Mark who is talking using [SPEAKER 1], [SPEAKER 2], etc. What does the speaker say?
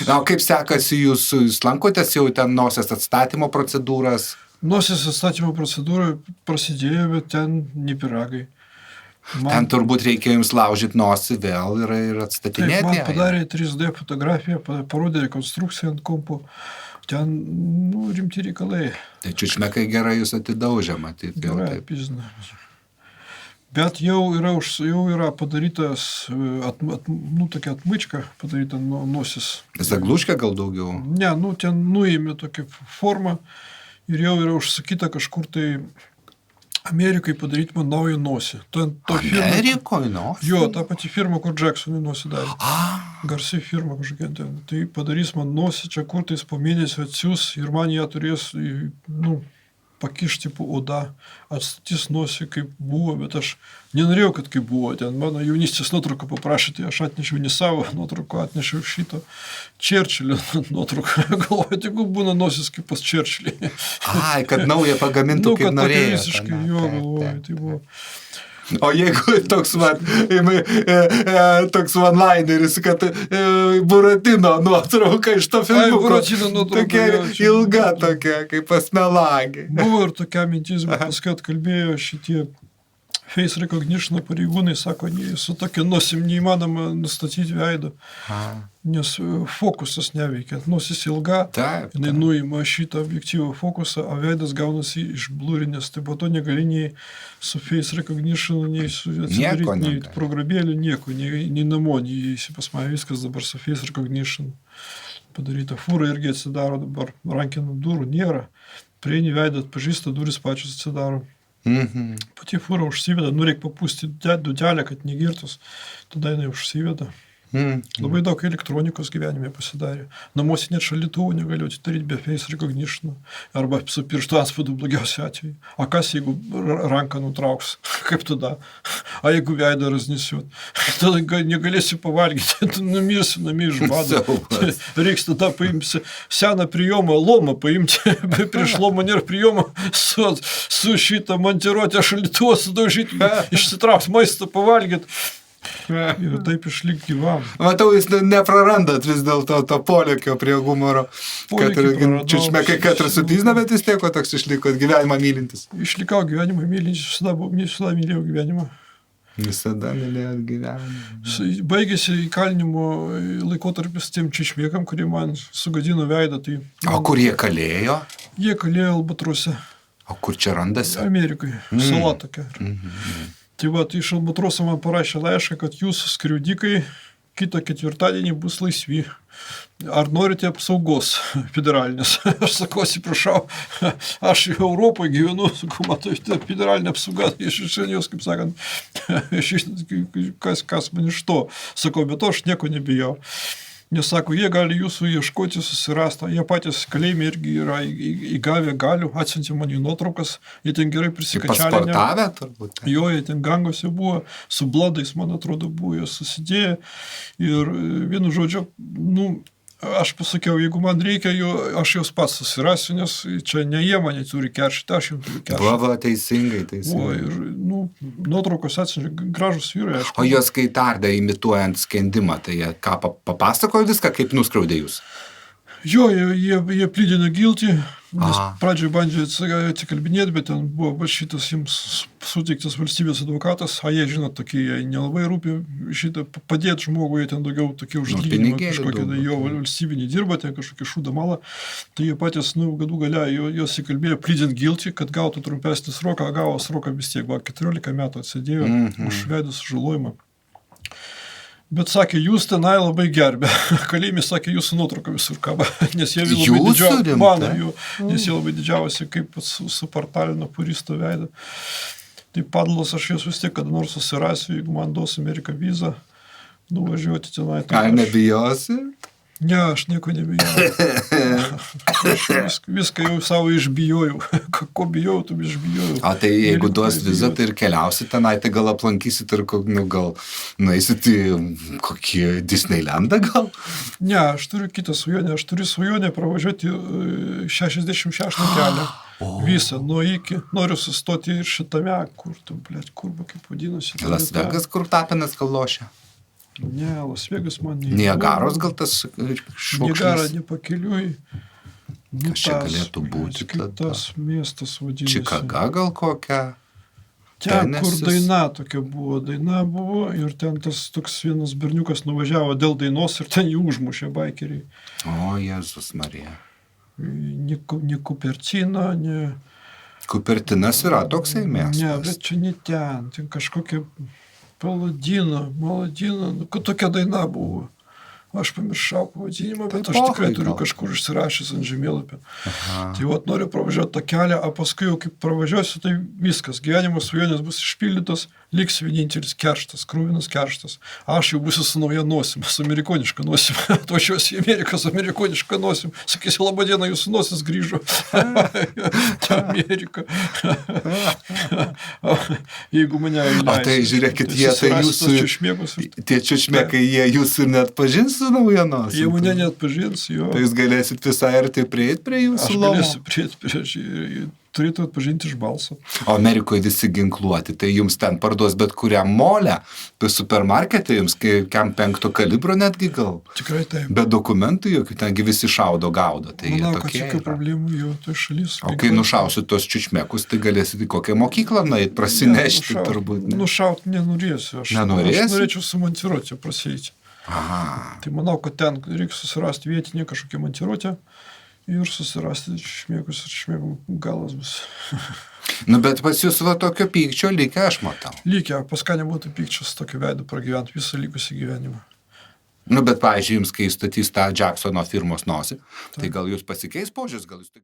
[SPEAKER 1] Na, o kaip sekasi jūs lankotės jau ten nosies atstatymo procedūras?
[SPEAKER 2] Nosies atstatymo procedūra prasidėjo, bet ten ne piragai.
[SPEAKER 1] Ten turbūt reikia jums laužyti nosį vėl ir atstatinėti.
[SPEAKER 2] Taip, man padarė 3D fotografiją, parodė rekonstrukciją ant kompo. Ten, rimti reikalai.
[SPEAKER 1] Tai čiučmekai gerai jūs atidaužė, matyt.
[SPEAKER 2] Gerai, pizna. Bet jau yra padarytas, tokia atmaička padaryta nosis.
[SPEAKER 1] Zagluškė gal daugiau?
[SPEAKER 2] Ne, ten nuėmė tokią formą ir jau yra užsakyta kažkur tai Amerikai padaryti man naują nosį.
[SPEAKER 1] Amerikoje nosį?
[SPEAKER 2] Jo, ta pati firma, kur Jacksonui nosį darė. Garsiai firma kažkokia ten. Tai padarys man nosį, čia kur tais po mėnesio atsiūs ir man ją turės, pakišti po oda, atstatys nosį kaip buvo, bet aš nenorėjau, kad kaip buvo. Ten mano jaunystės nuotrauką paprašė, tai aš atnešiau ne savo nuotrauką, atnešiau šito Čerčilio nuotrauką. Galvoju, jeigu būna nosis kaip pas Čerčilį.
[SPEAKER 1] Kad naują pagamintų kaip norėjo.
[SPEAKER 2] Visiškai jo, galvoju, tai buvo.
[SPEAKER 1] O jeigu toks one-lineris, kad Buratino nuotrauka iš to filmuko.
[SPEAKER 2] Buratino nuotrauka.
[SPEAKER 1] Tokia ilga tokia, kaip pas Melagį.
[SPEAKER 2] Buvo ir tokia mintis, bet paskui atkalbėjo šitie face recognition pareigūnai, sako, su tokia nosim neįmanoma nustatyti veido, nes fokusas neveikia. Nosis ilga, jinai nuima šitą objektyvą fokusą, o veidas gaunasi išblūrinės. Tai po to negali nei su face recognition, nei su atsidaryti, nei programėlį, nieko, nei namo, nei pas mane viskas dabar su face recognition padaryta. Fūra irgi atsidaro dabar, rankinų durų nėra, prieini veidą atpažįsta, durys pačios atsidaro. Pati fūra užsiveda, reikia papūsti dutelę, kad negirtus, tada jinai užsiveda. Labai daug elektronikos gyvenime pasidarė. Namuose net šaldytuvų negaliu atidaryti be face recognition arba su pirštų atspaudu blogiausiu atveju. O kas, jeigu ranką nutrauks? Kaip tada? O jeigu veidą raznesiuot? Tada negalėsi pavalgyti, tu numirsi namie iš bado. Reiks tada paimsi seną prijomą, lomą paimti, prieš lomą nėra prijomą, su šitą montiruotę šaldytuvą sudaužyti, išsitraukti maistą, pavalgyti. Ir taip išlikti gyvam.
[SPEAKER 1] Matau, jūs neprarandat vis dėlto to polėkio prie humoro. Čiučmekai katras supyzna, bet vis tiek toks išliko gyvenimą mylintis.
[SPEAKER 2] Išlikau gyvenimą mylintis, visada mylėjau gyvenimą.
[SPEAKER 1] Visada mylėjau gyvenimą.
[SPEAKER 2] Baigėsi įkalinimo laikotarpis tiem čiučmekam, kurie man sugadino veidą.
[SPEAKER 1] O kur jie kalėjo?
[SPEAKER 2] Jie kalėjo Albatrose.
[SPEAKER 1] O kur čia randasi?
[SPEAKER 2] Amerikoje. Sala tokia. Tai iš Albatroso man parašė laišką, kad jūs, skriaudikai, kitą ketvirtadienį bus laisvi. Ar norite apsaugos federalinės? Aš sakau, atsiprašau, aš Europoje gyvenu, sakau, matau, federalinė apsauga, iš jos, kaip sakant, kas man iš to. Sakau, bet aš nieko nebijau. Nes sako, jie gali jūsų ieškoti, susirasti, jie patys kalėjime irgi yra įgavę galių, atsiuntė man jų nuotraukas, jie ten gerai prisikačialinę.
[SPEAKER 1] Pasportavę turbūt.
[SPEAKER 2] Jo, jie ten gangose buvo, su bladais, man atrodo, buvo jie susidėję ir vienu žodžiu, aš pasakiau, jeigu man reikia, aš jos pats susirasiu, nes čia ne jie mane turi keršyti, aš jums turiu keršyti.
[SPEAKER 1] Buvo teisingai.
[SPEAKER 2] O, ir, nuotraukos atsiunčia gražus vyrai.
[SPEAKER 1] O jos kai tardė imituojant skendimą, tai jie ką papasakojo viską, kaip nuskriaudė jūs?
[SPEAKER 2] Jo, jie plydino giltį, nes pradžioje bandė atsikalbinėti, bet ten buvo šitas jiems suteiktas valstybės advokatas, jie, žinot, tokie, jie nelabai rūpi šitą padėti žmogui, jie ten daugiau tokie užlyginimą kažkokie, jo valstybinį dirba, ten kažkokie šūdą malą, tai jie patys, gadų gale, jos įkalbėjo plydint giltį, kad gautų trumpesnį sroką, gavo sroką vis tiek, 14 metų atsėdėjo už veido sužalojimą. Bet sakė, jūs tenai labai gerbė. Kalėjime sakė, jūsų nuotrauka visur kaba, nes jie labai didžiavosi, nes jie labai didžiavosi, kaip supartalino puristo veidą. Tai padlos aš jas vis tiek kada nors susirasiu, jeigu man duos Amerika vizą, nuvažiuoti tenai.
[SPEAKER 1] Ar nebijosi?
[SPEAKER 2] Ne, aš nieko nebijau. Aš viską jau savo išbijojau. Ko bijau, tu išbijojau.
[SPEAKER 1] O tai jeigu duos vizą, tai ir keliausi tenai, tai gal aplankysit ir gal nueisit į kokį Disneylandą gal?
[SPEAKER 2] Ne, aš turiu kitą svajonę. Aš turiu svajonę pravažiuoti 66 kelią. Visą, nuo iki. Noriu sustoti ir šitame, kur kaip vadinasi.
[SPEAKER 1] Las Vegas, kur Tapinas kalošia?
[SPEAKER 2] Ne, Las Vegas man
[SPEAKER 1] Niagaros gal tas
[SPEAKER 2] Niagara
[SPEAKER 1] švokšlys?
[SPEAKER 2] nepakeliui.
[SPEAKER 1] Kas čia galėtų būti
[SPEAKER 2] Kaip
[SPEAKER 1] tada?
[SPEAKER 2] tas miestas vadinasi.
[SPEAKER 1] Čikaga gal kokia?
[SPEAKER 2] Ten, kur
[SPEAKER 1] Tenesis?
[SPEAKER 2] daina tokia daina buvo ir ten tas toks vienas berniukas nuvažiavo dėl dainos ir ten jį užmušė baikeriai.
[SPEAKER 1] O, Jėzus Marija.
[SPEAKER 2] Ne Kupertino, ne...
[SPEAKER 1] Kupertinas yra toksai miestas.
[SPEAKER 2] Ne, bet čia ne ten kažkokia Maladino, tokia daina buvo. Aš pamiršau pavadinimą, bet aš tikrai turiu kažkur išsirašęs ant žemėlapio. Tai noriu pravažiuoti tą kelią, o paskui jau kaip pravažiuosiu, tai viskas, gyvenimo svajonės bus išpildytos, liks vienintelis kerštas, krūvinas kerštas. Aš jau būsiu su nauja nosim, su amerikoniška nosim. Atvažiuosiu į Ameriką su amerikoniška nosim. Sakysiu, laba diena, jūsų nosis grįžo. Amerika. Jeigu mane įleis.
[SPEAKER 1] O tai žiūrėkit, jie tai jūsų... Tie čiučmekai, jie jūsų net pažins su nauja nosim.
[SPEAKER 2] Jie mane net pažins, jo.
[SPEAKER 1] Tai jūs galėsit visai arti prieiti prie jūsų lomo.
[SPEAKER 2] Aš galėsiu prieiti, turėtų atpažinti iš balso.
[SPEAKER 1] O Amerikoje visi ginkluoti, tai jums ten parduos bet kurią molę, supermarketą jums, kiam 5 kalibro netgi gal.
[SPEAKER 2] Tikrai taip.
[SPEAKER 1] Be dokumentų jokių, tengi visi šaudo, gaudo. Tai
[SPEAKER 2] manau,
[SPEAKER 1] kad
[SPEAKER 2] jokių problemų jau tai šalis.
[SPEAKER 1] O kai nušausit tos čiučmekus, tai galėsit į kokią mokyklą nueit, prasinešti turbūt.
[SPEAKER 2] Nušaut nenorėsiu. Aš norėčiau su montiruotė prasieiti.
[SPEAKER 1] Aha.
[SPEAKER 2] Tai manau, kad ten reikia susirasti vietinį kažkokią montiruotę ir susirasti šmėgus ir šmėgų galas bus.
[SPEAKER 1] Nu, bet pas jūs va tokio pykčio likę aš matau.
[SPEAKER 2] Likę, pas ką nebūtų pykčios tokio veido pragyventi visą likusį gyvenimą.
[SPEAKER 1] Nu, bet, pavyzdžiui, jums, kai statys tą Jacksono firmos nosį, tai gal jūs pasikeis požiūris, gal jūs...